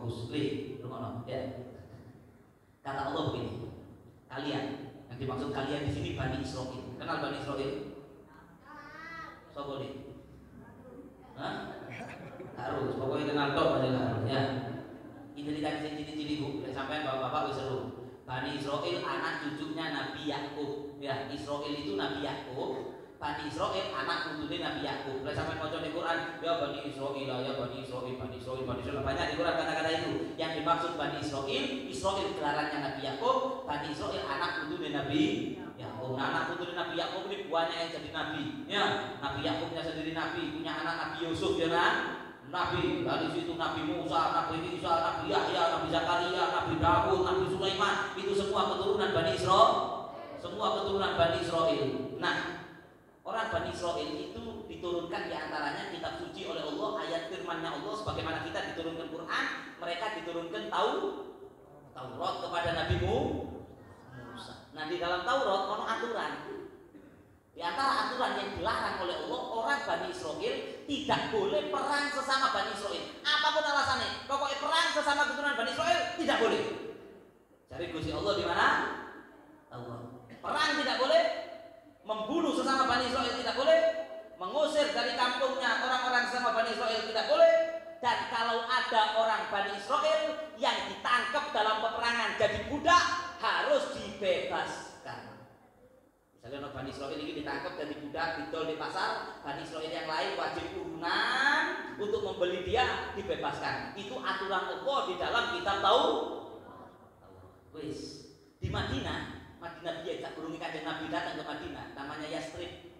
fokus. Rumah ya. Kata Allah begini, kalian, yang dimaksud kalian di sini Bani Israil. Kenal Bani Israil? Sopo nih? Hah? Harus, pokoknya kenal dong Bani ya. Ini dikasih ciri-ciri bu, sampai bapak-bapak wis seru. Bani Israil anak cucunya Nabi Yakub. Ya, Israil itu Nabi Yakub. Bani Israil anak putune Nabi Yakub. Lah sampai maca di Quran, ya Bani Israil, ya Bani Israil, Bani Israil, Bani Israil. Banyak di Quran kata-kata itu. Yang dimaksud Bani Israil, Israil gelarannya Nabi Yakub, Bani Israil anak putune Nabi Yakub. Nah, anak putune Nabi Yakub ini banyak yang jadi nabi. Ya, Nabi Yakubnya sendiri nabi, punya anak Nabi Yusuf ya kan? Nabi, dari situ Nabi Musa, Nabi Isa, Nabi Yahya, Nabi Zakaria, Nabi Daud, Nabi Sulaiman, itu semua keturunan Bani Israil. Semua keturunan Bani Israil. Nah, orang Bani Israil itu diturunkan diantaranya kitab suci oleh Allah, ayat firman-Nya Allah, sebagaimana kita diturunkan Quran, mereka diturunkan Taurat kepada Nabi Musa. Nah, di dalam Taurat ada aturan. Di antara aturan yang dilarang oleh Allah, orang Bani Israil tidak boleh perang sesama Bani Israil. Apapun alasannya, pokoknya perang sesama keturunan Bani Israil tidak boleh. Cari Gusti Allah di mana? Allah. Perang tidak boleh, membunuh sesama Bani Israil tidak boleh, mengusir dari kampungnya orang-orang sesama Bani Israil tidak boleh. Dan kalau ada orang Bani Israil yang ditangkap dalam peperangan jadi budak, harus dibebaskan. Misalnya Bani Israil ini ditangkap jadi budak, ditol di pasar, Bani Israil yang lain wajib urunan untuk membeli dia, dibebaskan. Itu aturan Allah di dalam kitab Wis. Di Madinah biasa belum Kanjeng Nabi datang ke Madinah, namanya Yastrib.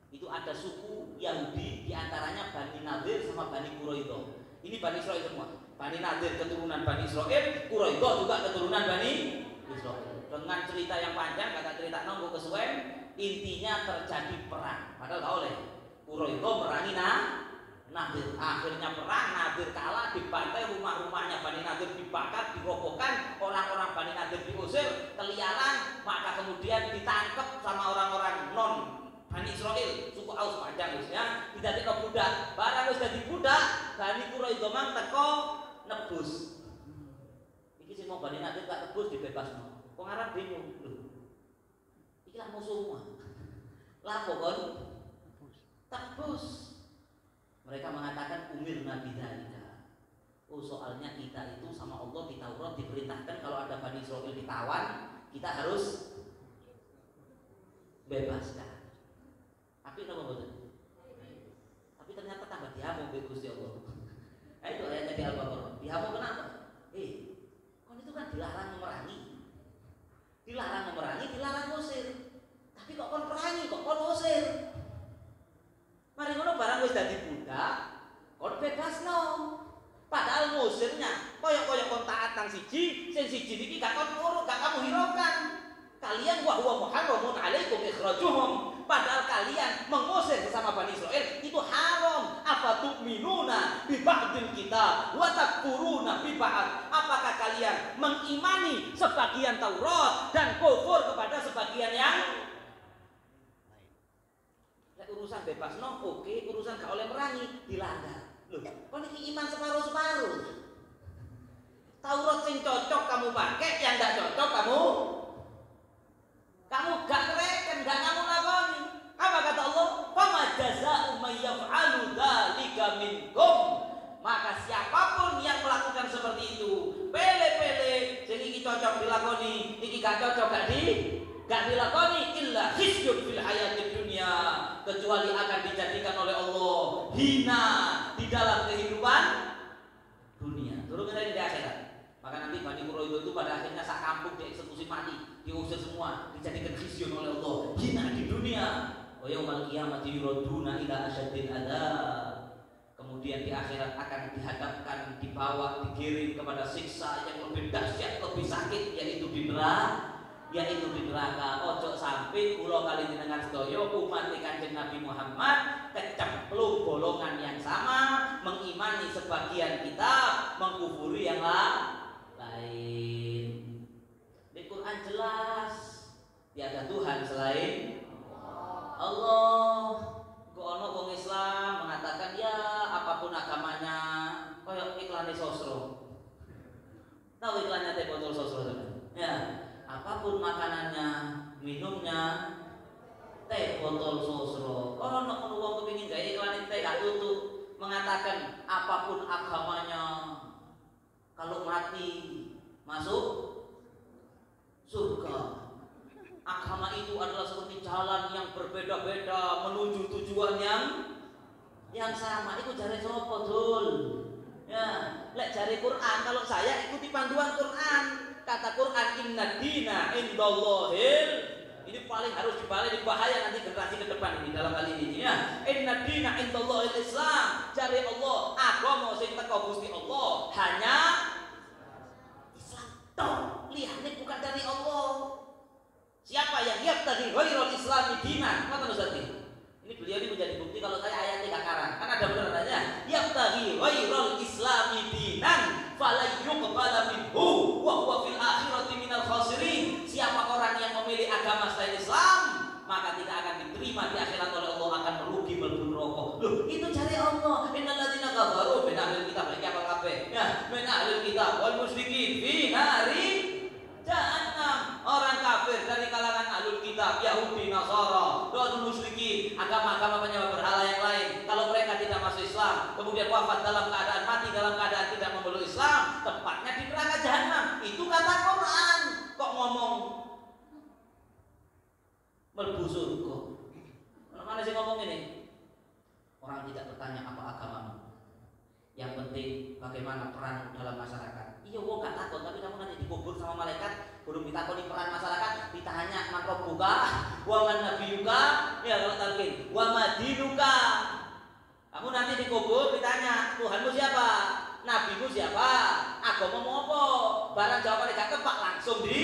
Itu ada suku Yahudi, diantaranya Bani Nadir sama Bani Quraidah. Ini Bani Israil semua. Bani Nadir keturunan Bani Israil, Quraidah juga keturunan Bani Israil. Dengan cerita yang panjang, kata cerita nunggu kesuwen, intinya terjadi perang. Padahal gak oleh. Quraidah merangi Nadir. Akhirnya perang, Nadir kalah, dibantai rumah-rumahnya Bani Nadir dibakar, dirobohkan, orang-orang Bani Nadir diusir, keliaran, maka kemudian ditangkap sama orang-orang non Bani Israil, suku Aus panjang ya, tidak ada budak. Barang wis dadi budak, Bani Quraidah mang teko nebus. Iki sing mau Bani Nadir tak tebus dibebasno. Wong Arab bingung, lho. Iki lah musuh semua. Lapo kon? Tebus. Mereka mengatakan umir Nabi Dalika. Oh, soalnya kita itu sama Allah di Taurat diperintahkan kalau ada Bani Israil ditawan, kita harus bebaskan. Tapi kenapa betul? Tapi ternyata tambah dihamu be Gusti Allah. Nah, itu ayatnya di Al-Baqarah. Dihamu kenapa? Kon itu kan dilarang memerangi. Dilarang memerangi, dilarang ngusir. Tapi kok kon perangi, kok kon ngusir? Mari ngono barang wis dadi budak, kon bebasno. Padahal ngusirnya koyo-koyo kon taat nang siji, sing siji iki gak kon urut, gak kamu hiraukan. Kalian wa huwa muharramun alaikum ikhrajuhum. Padahal kalian mengusir sesama Bani Israil itu haram. Apa tu'minuna bi ba'dil kitab wa takfuruna bi ba'd. Apakah kalian mengimani sebagian Taurat dan kufur kepada sebagian yang lain? Urusan bebas oke, urusan gak oleh merangi dilanggar. Loh, kok ini iman separuh-separuh? Taurat sing cocok kamu pakai, yang gak cocok kamu gak kereken, gak kamu lakoni. Apa kata Allah? Fama jazaa'u may yaf'alu dzalika minkum. Maka siapapun yang melakukan seperti itu, pele-pele, sing iki cocok dilakoni, iki gak cocok gak dilakoni, illa khizyun fil hayatid dunya, kecuali akan dijadikan oleh Allah hina di dalam kehidupan dunia. Turun dari akhirat. Maka nanti Bani Quraidah itu pada akhirnya sak kampung dieksekusi mati, diusir semua, dijadikan khizyun oleh Allah, hina di dunia. Wa yaumal qiyamati yuraduna ila asyaddil adzab. Kemudian di akhirat akan dihadapkan, dibawa, digiring kepada siksa yang lebih dahsyat, lebih sakit, yaitu di neraka. Ojo sampai kula kali jenengan sedaya umat Kanjeng Nabi Muhammad kecemplung golongan yang sama, mengimani sebagian kitab, mengkufuri yang lain. Di Quran jelas tiada Tuhan selain Allah. Kok ono wong Islam mengatakan ya apapun agamanya koyo iklane sosro. Tahu iklannya teh botol sosro teman? Ya, apapun makanannya, minumnya, teh botol sosro. Kalau nak menuang kepingin gaya iklan teh gak tutup mengatakan apapun agamanya, kalau mati masuk surga. Agama itu adalah seperti jalan yang berbeda-beda menuju tujuan yang sama. Itu jari sopo dul. Ya, lek jari Quran. Kalau saya ikuti panduan Quran. Kata Quran, inna dina indallahil. Ini paling harus dibalik, bahaya nanti generasi ke depan ini dalam hal ini. Ya, inna dina indallahil Islam. Jari Allah, agama sing teko Gusti Allah hanya Islam. Toh, lihatnya bukan dari Allah. Siapa yang yabtaghi ghairal islami dinan? Kata Ustaz ini beliau ini menjadi bukti kalau saya ayatnya gak karang. Kan ada benar adanya. Yabtaghi ghairal islami dinan fala yuqbala minhu wa huwa fil akhirati minal khasirin. Siapa orang yang memilih agama selain Islam, maka tidak akan diterima di akhirat oleh Allah, akan merugi melbu neraka. Loh, itu cari Allah. Innal ladzina kafaru min ahlil kitab lagi apa kabeh? Ya, min ahlil kitab wal musyrikin fi nari jahannam. Orang kafir dari kalangan ahlul kitab, Yahudi, Nasara, dan musyrikin, agama-agama penyembah berhala yang lain. Kalau mereka tidak masuk Islam, kemudian wafat dalam keadaan mati dalam keadaan tidak memeluk Islam, tempatnya di neraka jahanam. Itu kata Quran. Kok ngomong melbu surga? Mana sih ngomong ini? Orang tidak bertanya apa agamamu. Yang penting bagaimana peran dalam masyarakat. Iya, wong gak takut, tapi kamu nanti dikubur sama malaikat, belum ditakoni peran masyarakat, ditanya man rabbuka, wa man nabiyuka, ya kalau talqin, wa madinuka. Kamu nanti dikubur ditanya, Tuhanmu siapa? Nabimu siapa? Agamamu apa? Barang jawabannya gak tepat, langsung di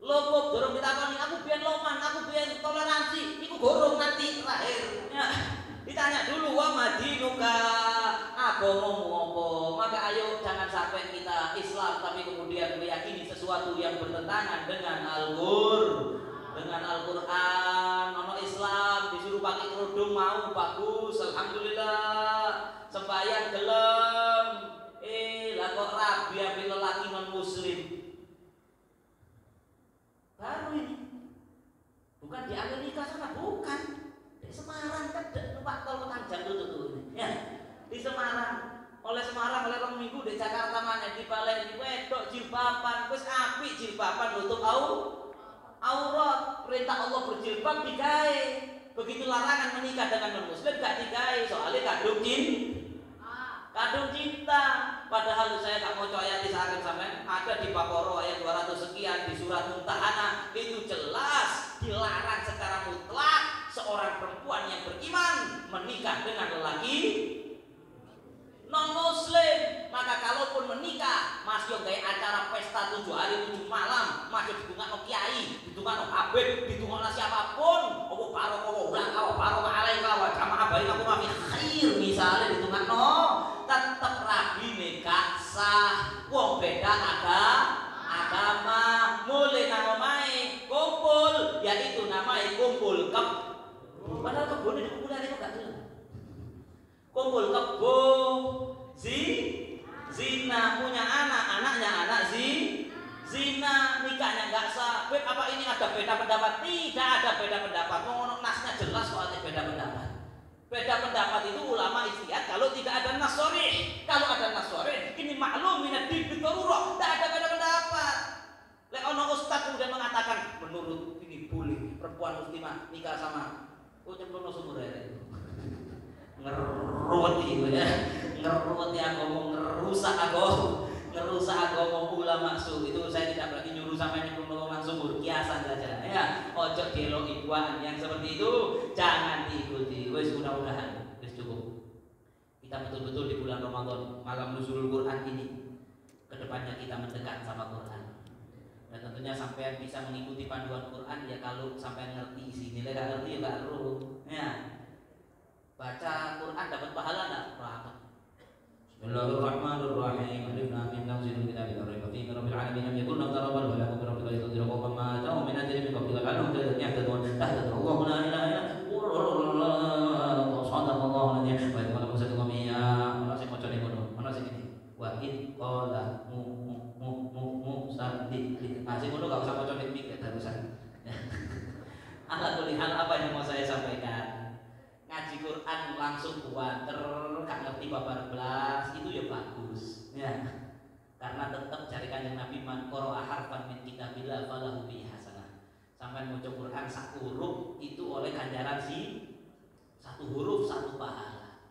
lopok, dorong ditakoni, aku biyen loman, aku biyen toleransi, iku gorong nanti terakhir. Ya. Ditanya dulu wa madinuka, agamamu apa? Maka ayo jangan sampai kita Islam tapi kemudian meyakini sesuatu yang bertentangan dengan Al-Qur'an. Ono Islam disuruh pakai kerudung mau bagus, alhamdulillah. Sembahyang gelem. Lah kok rabi ambil lelaki non muslim. Baru ini. Bukan di Amerika sana, bukan. Di Semarang kan numpak tol Tanjang tuh. Ya, di Semarang. Oleh Semarang oleh rong minggu di Jakarta mana di Balen wedok jilbaban wis apik jilbaban nutup aurat. Perintah Allah berjilbab digawe. Begitu larangan menikah dengan non muslim gak digawe soalnya kadung cinta. Padahal saya gak mau ayat disahkan sampai ada di Baqarah ayat 200 sekian, di surat Mumtahanah itu jelas dilarang secara mutlak seorang perempuan yang beriman menikah dengan lelaki non muslim. Maka kalaupun menikah masih kayak acara pesta 7 hari 7 malam, masih ditunggu kiai, ditunggu habib, ditunggu siapapun, opo paro opo ulang kau paro alaika wa jamaah baik aku mami khair misalnya ditunggu tetap rabi nikah sah. Wong beda agama mulai nang omahe kumpul, yaitu namanya kumpul padahal kebun ini kumpul hari kok gak jelas. Kumpul kebo zina, punya anaknya anak zina, nikahnya nggak sah. Beb, apa ini ada beda pendapat? Tidak ada beda pendapat. Mau nasnya jelas kok ada beda pendapat. Beda pendapat itu ulama ijtihad kalau tidak ada nas sharih. Kalau ada nas sharih, ini maklum minad din bidarurah. Tidak ada beda pendapat. Lek ono ustaz kemudian mengatakan menurut ini boleh perempuan muslimah nikah sama nyemplung sumur air itu. Ngeruweti itu ya. Ngeruweti agama, ngerusak agama ulama su. Itu saya tidak berarti nyuruh sampai nyemplung sumur, kiasan saja. Ya, ojo dielok ibuan yang seperti itu jangan diikuti. Wes mudah-mudahan wes cukup. Kita betul-betul di bulan Ramadan, malam nuzulul Quran ini, kedepannya kita mendekat sama Quran. Dan tentunya sampai bisa mengikuti panduan Quran ya kalau sampai ngerti isinya. Nggak ngerti ya baru. Ya. Baca Quran dapat pahala enggak? Dapat. Bismillahirrahmanirrahim. Alif lam mim tanzilul kitabi la raiba fihi min rabbil alamin. Lam yakun lahu kufuwan ahad. Wa rabbika yudhhiru qawman ma ja'u min ajli min qablika la'allahum yahtadun. Allahu la ilaha illa huwa. Sadaqallahu al-azim. Wa qala Musa qawmiya. Ana sing maca niku. Ana sing ini. Wa id qala apa yang mau saya sampaikan? Ngaji Quran langsung kuater, gak ngerti babar belas, itu ya bagus. Ya. Karena tetap cari kanjeng Nabi man qara'a harfan min kitabillah falahu bihi hasanah. Sampai maca Quran satu huruf itu oleh ganjaran satu huruf satu pahala.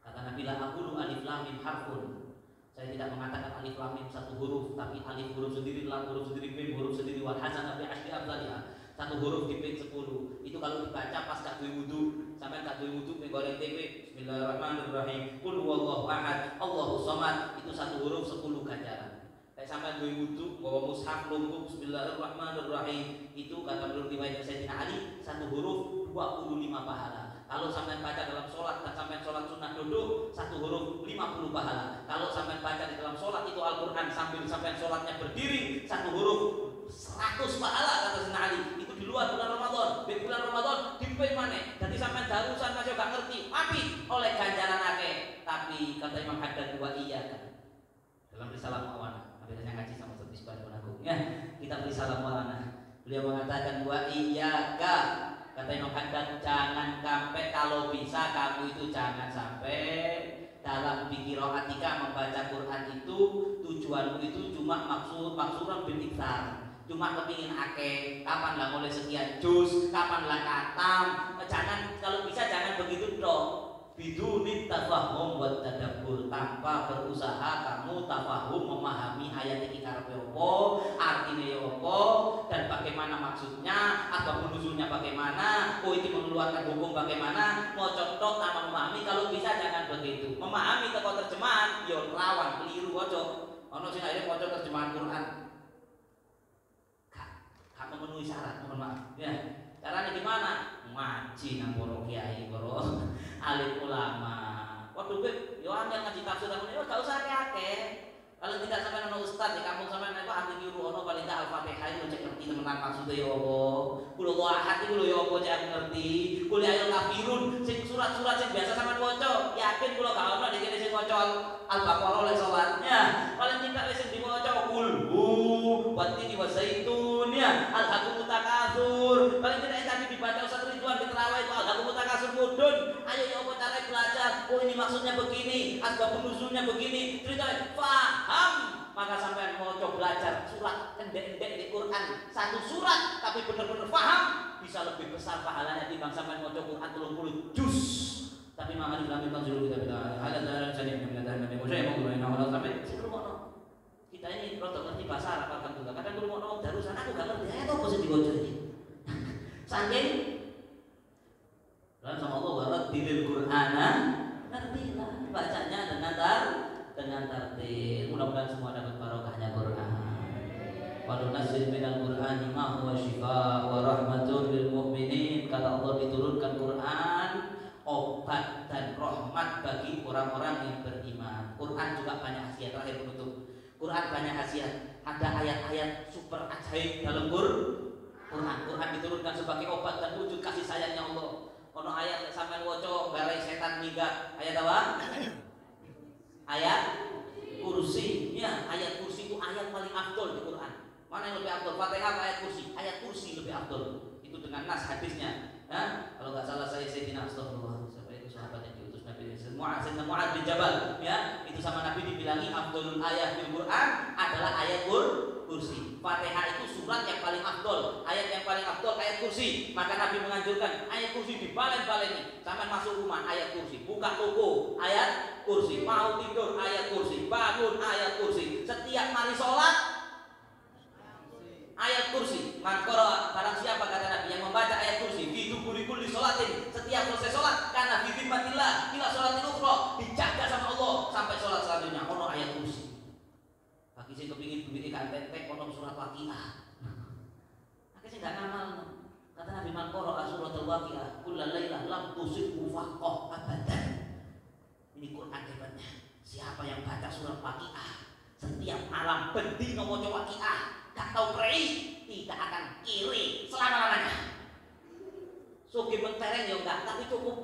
Kata Nabi la aqulu alif lam mim harfun. Saya tidak mengatakan alif lam mim satu huruf, tapi alif huruf sendiri, lam huruf sendiri, mim huruf sendiri, wal hasanah bi asyri amsalihah. Satu huruf diping 10. Itu kalau dibaca pas gak duwe wudu, sampai gak duwe wudu menggoreng tempe, bismillahirrahmanirrahim, qul huwallahu ahad, Allahus samad, itu satu huruf 10 ganjaran. Kayak sampai duwe wudu, bawa mushaf lumpuh, bismillahirrahmanirrahim, itu kata menurut riwayat Sayyidina Ali, satu huruf 25 pahala. Kalau sampai baca dalam sholat dan sampai sholat sunnah duduk, satu huruf 50 pahala. Kalau sampai baca di dalam sholat itu Al-Quran sambil sampai sholatnya berdiri, satu huruf 100 pahala kata Sayyidina Ali. Itu di luar bulan Ramadan. Di bulan Ramadan dimpen maneh. Jadi sampai darusan masih gak ngerti, api oleh ganjaran akeh. Tapi kata Imam Haddad wa iyyakan. Dalam risalah Mu'awana, habis saya ngaji sama Ustaz Misbah Agung ya. Kita risalah Mu'awana. Beliau mengatakan wa iyyaka. Kata Imam Haddad, jangan sampai kalau bisa kamu itu jangan sampai dalam pikiroatika membaca Quran itu tujuanmu itu cuma maksuran bil iktsar. Cuma kepingin akeh, kapan lah mulai sekian juz, kapan lah katam. Jangan, kalau bisa jangan begitu dong. Bidunit tafahum wa tadabbur, tanpa berusaha kamu tafahum memahami ayat ini karepe opo, artinya opo, dan bagaimana maksudnya, apa nuzulnya bagaimana, ini mengeluarkan hukum bagaimana, mau contoh tanpa memahami. Kalau bisa jangan begitu. Memahami teko terjemahan, yo rawan keliru ojo. Ono sing akhirnya maca terjemahan Quran gak memenuhi syarat, mohon maaf. Ya. Caranya gimana? Ngaji nang para kiai, para alim ulama. Waduh, yo angel ngaji tafsir aku yo gak usah akeh. Kalau tidak sampai ono ustaz di kampung sampean apa ahli nyuruh ono paling tak Al-Fatihah itu cek ngerti temenan maksudnya yo apa. Kulo ahad iki lho yo apa cek ngerti. Kulo ayo kafirun sing surat-surat sing biasa sampean waca, yakin kulo gak ono dikene sing waca Al-Baqarah oleh salatnya. Paling tidak wis sing diwaca kulhu watini wa zaitun ya, al-hakum takatsur. Paling tidak tadi dibaca Ustaz Ridwan di tarawih itu al-hakum takatsur mudun. Ayo ya apa cara belajar? Oh ini maksudnya begini, asbab nuzulnya begini. Cerita paham, maka sampai mau coba belajar surat endek-endek di Quran satu surat tapi benar-benar paham, bisa lebih besar pahalanya dibanding sampai mau coba Quran 30 juz. Tapi mahal Islam kan suruh kita bilang ada dalam jadi mengatakan demo saya mau mulai nawal sampai seluruh kita ini rotok ngerti bahasa Arab kan juga. Kadang kalau mau darusan aku gak ngerti itu apa sih dibaca ini. Saking dan sama Allah barat dilil Qur'ana ngertilah bacanya dengan tertib. Mudah-mudahan semua dapat barokahnya Quran. Wa nunazzil minal Qur'ani ma huwa syifaa wa rahmatun lil mu'minin. Kata Allah diturunkan Quran obat dan rahmat bagi orang-orang yang beriman. Quran juga banyak khasiat. Terakhir penutup. Quran banyak khasiat. Ada ayat-ayat super ajaib dalam Quran. Quran diturunkan sebagai obat dan wujud kasih sayangnya Allah. Ono ayat sampean waca garai setan minggat. Ayat apa? Ayat kursi. Ya, ayat kursi itu ayat paling afdol di Quran. Mana yang lebih afdol? Fatihah ayat kursi. Ayat kursi lebih afdol. Itu dengan nas hadisnya. Ya, kalau nggak salah saya Sayyidina Astagfirullah. Siapa itu sahabat yang diutus Nabi Sayyidina Mu'adz bin Jabal. Ya, itu sama Nabi dibilangi afdolul ayat di Quran adalah ayat kursi. Fatihah itu surat yang paling afdol, ayat yang paling afdol ayat kursi. Maka Nabi menganjurkan ayat kursi dibalen-baleni. Sampai masuk rumah ayat kursi, buka toko ayat kursi, mau tidur ayat kursi, bangun ayat kursi. Setiap mari sholat ayat kursi. Maka barang siapa kata Nabi yang membaca ayat kursi di duburi kulli sholatin, setiap selesai sholat karena fi dhimmatillah ila sholatil ukhra, dijaga sama Allah sampai sholat selanjutnya. Ono ayat kursi. Bagi sing kepingin duit kan tetek ono surat Waqiah. Akhirnya enggak ngamal. Kata Nabi man qara'a suratul Waqiah kullal lailah lam tusibhu faqah abadan. Ini Quran hebatnya. Siapa yang baca surat Waqiah setiap malam bendino maca Waqiah, gak tahu prei, tidak akan kiri selama-lamanya. Sugih mentereng ya enggak, tapi cukup.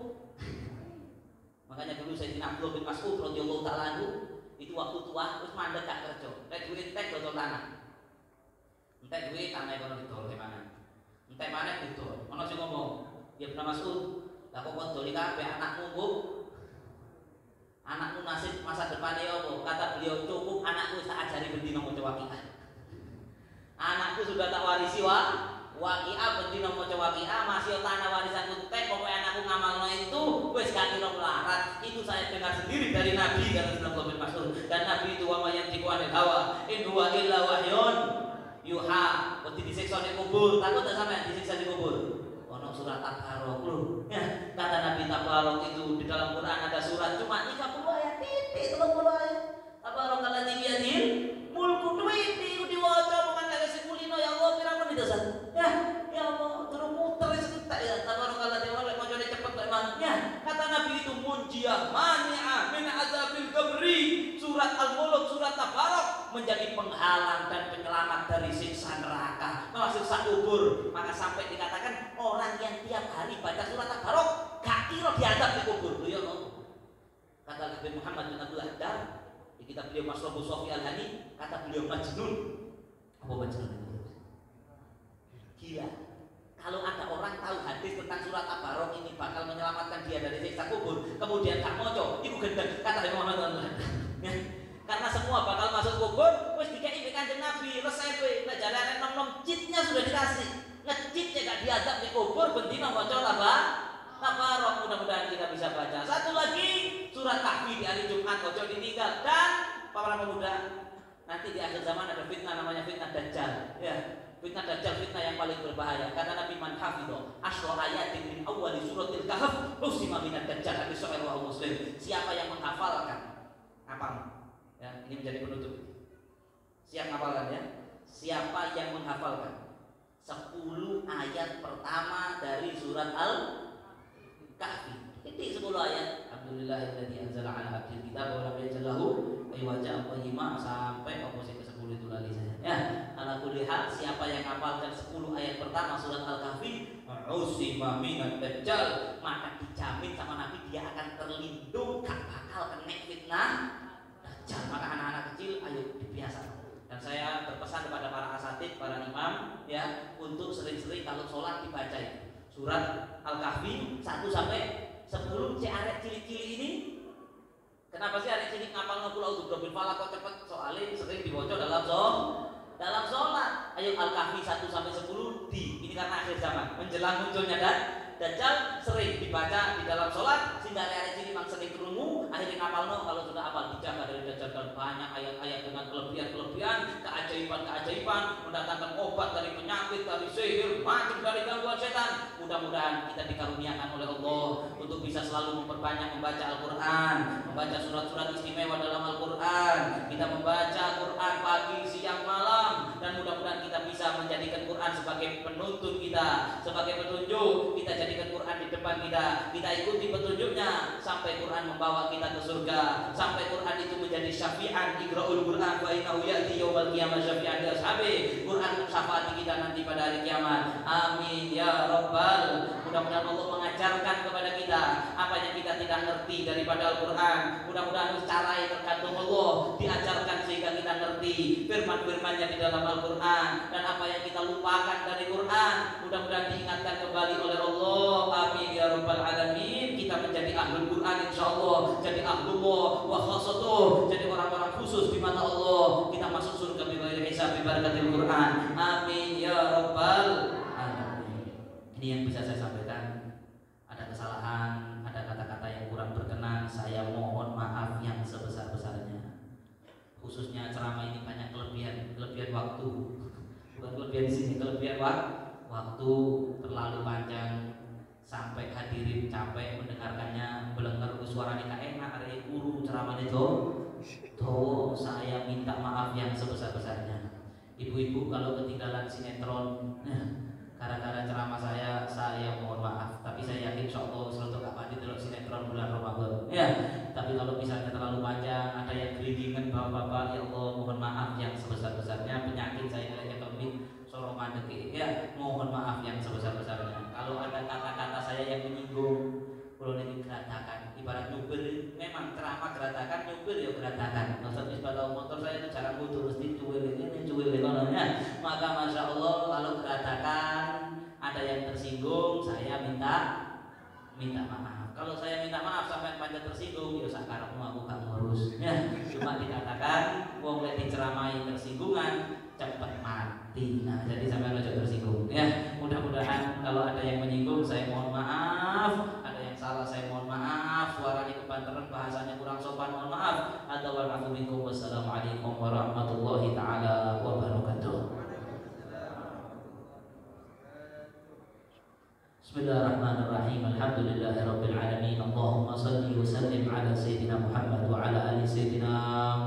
Makanya dulu Sayyidina Abdullah bin Mas'ud radhiyallahu ta'ala anhu itu waktu tua terus mandek gak kerja. Nek duit tek dodol tanah. Entek duit tanah kono didol ke mana? Entek mana didol. Ono sing ngomong, Ya Ibnu Mas'ud, lah kok doli kabeh anakmu kok. Anakmu nasib masa depannya apa? Kata beliau, cukup anakku tak ajari bendina maca Waqiah. Anakku sudah tak warisi Waqiah bendina maca Waqiah, masih tanah warisanku tek, pokoknya anakku ngamalno itu wis gak kira melarat. Itu saya dengar sendiri dari Nabi kata Ibnu Mas'ud. Dan Nabi itu wa mayantiqu anil hawa in huwa illa wahyun yuha. Wedi disiksa di kubur, takut tak sampean disiksa di kubur? Ono surat At-Tabarok lho. Ya, kata Nabi Tabarok itu di dalam Quran ada surat cuma 30 ayat, titik 30 ayat. Tabarok alladzi biyadil mulku titik diwaca mengenai sekulino ya Allah piramun itu san. Ya Allah, terus muter seketak ya. Tabarok alladzi wala macane cepet kok emang. Ya, kata Nabi itu munjiah mani'ah min azabil qabri. Surat Al-Mulk, surat Tabarok menjadi penghalang dan penyelamat dari siksa neraka, siksa kubur. Maka sampai dikatakan orang yang tiap hari baca surat Tabarok gak kira diadab di kubur. Lho ya no. Kata Habib Muhammad bin Abdul Haddad di kitab beliau Masrabu Sofi Al-Hani, kata beliau majnun. Apa majnun itu? Gila. Kalau ada orang tahu hadis tentang surat Tabarok ini bakal menyelamatkan dia dari siksa kubur, kemudian gak moco, itu gendeng. Kata Habib Muhammad bin Abdul Haddad. Karena semua bakal masuk kubur, wis dikei Kanjeng Nabi resepe, nek jarane nom-nom citnya sudah dikasih. Ngecitnya gak diadab di kubur, bendina maca Tabarok. Mudah-mudahan kita bisa baca. Satu lagi, surat Kahfi di hari Jumat ojo ditinggal. Dan para pemuda, nanti di akhir zaman ada fitnah namanya fitnah Dajjal. Ya, fitnah Dajjal fitnah yang paling berbahaya. Kata Nabi man hafidho asyra ayatin min awwali suratil Kahf usima minad Dajjal. Hadis sahih riwayat Muslim. Siapa yang menghafalkan apa? Ya, ini menjadi penutup. Siap menghafalkan ya? Siapa yang menghafalkan 10 ayat pertama dari surat Al-Kahfi. Ini 10 ayat. Alhamdulillahilladzi anzala 'ala 'abdil kitaba wa lam yaj'al lahu iwaja qayyima sampai opposite ke-10 itu lali saya. Ya, ala kulli hal siapa yang hafalkan 10 ayat pertama surat Al-Kahfi, usima minad dajjal, maka dijamin sama Nabi dia akan terlindung, gak bakal kena fitnah Dajjal. Maka anak-anak kecil ayo dibiasakan. Dan saya berpesan kepada para asatid, para imam ya, untuk sering-sering kalau sholat dibaca surat Al-Kahfi 1 sampai 10. Si arek cilik-cilik ini kenapa sih arek cilik ngapal ngapul auzubillahi falaq kok cepet? Soalnya sering dibaca dalam sholat. Ayo Al-Kahfi 1 sampai 10 ini karena akhir zaman menjelang munculnya Dajjal sering dibaca di dalam sholat sehingga arek cilik memang sering kerungu. Akhirnya ngapalno kalau sudah hafal dijaga dari Dajjal. Dan banyak ayat-ayat dengan kelebihan-kelebihan, keajaiban-keajaiban, mendatangkan obat dari penyakit, dari sihir, macam dari gangguan setan. Mudah-mudahan kita dikaruniakan oleh Allah untuk bisa selalu memperbanyak membaca Al-Quran, membaca surat-surat istimewa dalam Al-Quran. Kita membaca Quran pagi, siang, malam, dan mudah-mudahan kita bisa menjadikan Quran sebagai penuntun kita, sebagai petunjuk. Kita jadikan Quran di depan kita ikuti petunjuknya sampai Quran membawa kita ke surga, sampai Quran itu menjadi syafi'an. Iqra'ul Quran wa innahu ya'ti yaumil qiyamah syafi'an li ashabi. Quran syafaat kita nanti pada hari kiamat. Amin ya rabbal. Mudah-mudahan Allah mengajarkan kepada kita apa yang kita tidak ngerti daripada Al-Quran. Mudah-mudahan cara yang tergantung Allah diajarkan sehingga kita ngerti firman-firmannya di dalam Al-Quran, dan apa yang kita lupakan dari Quran mudah-mudahan diingatkan kembali oleh Allah. Amin ya rabbal alamin. Kita menjadi ahlul Quran insyaallah, jadi ahlullah wa khassatuh, jadi orang-orang khusus di mata Allah. Kita masuk surga bighairi hisab bi barakatil Quran. Amin ya rabbal alamin. Ini yang bisa saya sampaikan. Ada kesalahan, ada kata-kata yang kurang berkenan, saya mohon maaf yang sebesar-besarnya. Khususnya ceramah ini banyak kelebihan waktu. Bukan kelebihan di sini, kelebihan waktu terlalu panjang sampai hadirin capek mendengarkannya, belenger suaranya gak enak, ada guru ceramahnya tuh saya minta maaf yang sebesar-besarnya. Ibu-ibu kalau ketinggalan sinetron gara-gara ceramah saya mohon maaf, tapi saya yakin insyaallah selalu gak pati delok sinetron bulan Ramadan ya. Tapi kalau misalnya terlalu panjang, ada yang geringan bapak-bapak, ya Allah mohon maaf yang sebesar-besarnya. Penyakit saya ketomik soroman deki ya, mohon maaf yang sebesar-besarnya. Kalau ada kata-kata saya yang menyinggung, kalau ini geratakan, ibarat nyupir, memang ceramah geratakan, nyupir ya geratakan. Maksudnya pada motor saya itu jarang butuh, mesti cuil ini kononnya. Maka masya Allah kalau geratakan ada yang tersinggung, saya minta minta maaf. Kalau saya minta maaf sampai panjang tersinggung, ya sakarepmu aku gak ngurus. Ya, cuma dikatakan wong lek diceramai tersinggungan cepat mati. Nah, jadi sampai ojo tersinggung. Ya, mudah-mudahan kalau ada yang menyinggung saya mohon maaf, ada yang salah saya mohon maaf, suaranya kebanteran, bahasanya kurang sopan mohon maaf. Wa'alaikum minkum. Wassalamualaikum warahmatullahi taala wabarakatuh. Bismillahirrahmanirrahim. Alhamdulillahirabbil alamin. Allahumma shalli wa sallim ala sayyidina Muhammad wa ala ali sayyidina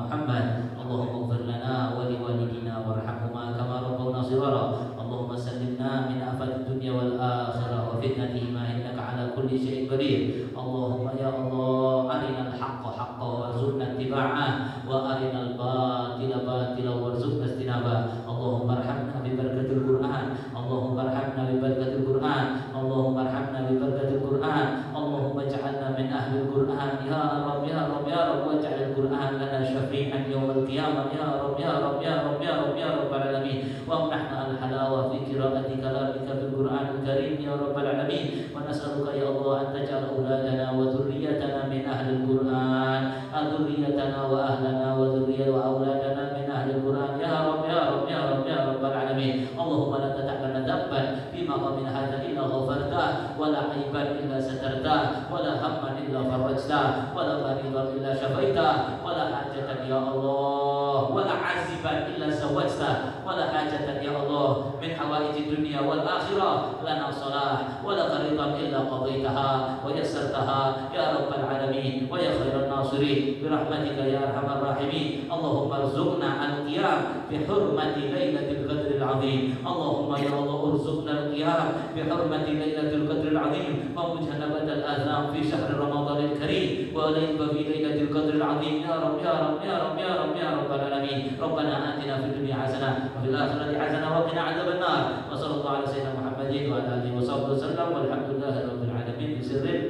Muhammad. Allahumma ighfir lana wa liwalidina warhamhuma kama rabbawna shighara. Allahumma sallimna min afati dunya wal akhirah wa fitnatihima innaka ala kulli syai'in qadir. Allahumma ya Allah, arinal haqqa haqqan warzuqna ittiba'ah wa arinal batila batila warzuqna ijtinabah. Allahumma arhamna bi barakatil Qur'an. Allahumma arhamna bi barakatil Qur'an. Allahumma arhamna bi barakatil Qur'an. Allahumma ij'alna min ahli al-Qur'an ya Rabb ya Rabb ya Rabb, waj'al al-Qur'an lana syafi'an yawmal qiyamah ya Rabb ya Rabb ya Rabb ya Rabb ya rabbal alamin. Wa amnahna al-halawa fi qira'ati kalamika fil Qur'anil karim ya rabbal alamin. Wa nas'aluka ya Allah an taj'al auladana wa dhurriyyatana min ahli al-Qur'an, dhurriyyatana wa ahlana wa dhurriyyatana wa auladana min ahli al-Qur'an ya Rabb ya Rabb ya Rabb ya rabbal alamin. Allahumma la tata'lana dhanban fi maqamin hadha illa ghafartah, wa la aiban illa satartah, wa la hamman illa farajtah, wa la maridan illa syafaitah, wa la hajatan ya Allah, wa la aziban illa zawajtah, wa la hajatan ya Allah min hawaijid dunya wal akhirah lana salah, wa la qaridan illa qadaitaha wa yassartaha ya rabbal alamin wa ya khairan nasirin bi rahmatika ya arhamar rahimin. Allahumma arzuqna al-qiyam bi hurmati lailatul qadril azim. Allahumma ya Allah urzuqna al-qiyam bi hurmati lailatul qadril azim wa mujanabat al-azam fi syahr ramadanil karim wa layla fi lailatul qadril azim ya rabb ya rabb ya rabb ya rabb ya rabbal alamin. Rabbana atina fid dunya hasanah wa fil akhirati hasanah wa qina adzaban nar. Wa sallallahu ala sayyidina Muhammadin wa ala alihi wa sahbihi wasallam walhamdulillahi rabbil alamin bi sirrin